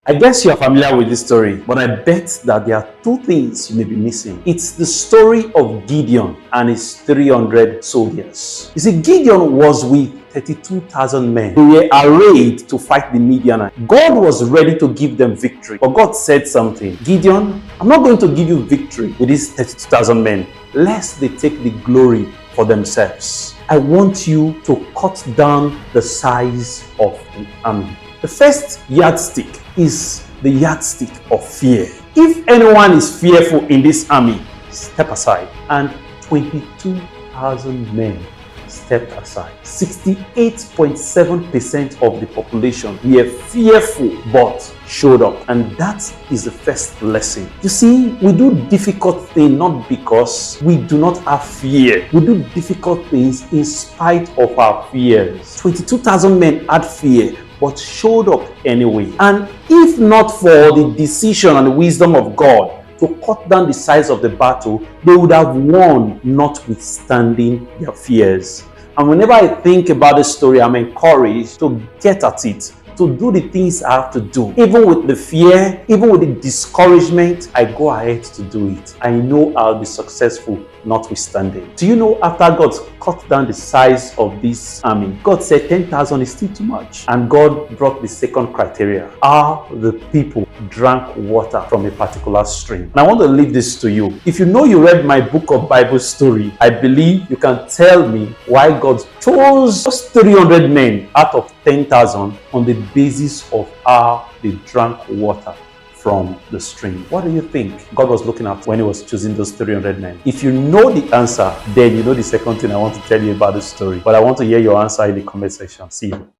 I guess you are familiar with this story, but I bet that there are two things you may be missing. It's the story of Gideon and his 300 soldiers. You see, Gideon was with 32,000 men. They were arrayed to fight the Midianites. God was ready to give them victory, but God said something. Gideon, I'm not going to give you victory with these 32,000 men, lest they take the glory for themselves. I want you to cut down the size of the army. The first yardstick is the yardstick of fear. If anyone is fearful in this army, step aside. And 22,000 men stepped aside. 68.7% of the population were fearful but showed up. And that is the first lesson. You see, we do difficult things not because we do not have fear. We do difficult things in spite of our fears. 22,000 men had fear but showed up anyway. And if not for the decision and the wisdom of God to cut down the size of the battle, they would have won notwithstanding their fears. And whenever I think about this story, I'm encouraged to get at it, to do the things I have to do. Even with the fear, even with the discouragement, I go ahead to do it. I know I'll be successful notwithstanding. Do you know, after God cut down the size of this army, God said 10,000 is still too much. And God brought the second criteria. How the people drank water from a particular stream. And I want to leave this to you. If you know you read my book of Bible story, I believe you can tell me why God chose just 300 men out of 10,000 on the basis of how they drank water from the stream. What do you think God was looking at when he was choosing those 300 men? If you know the answer, then you know the second thing I want to tell you about the story. But I want to hear your answer in the comment section. See you.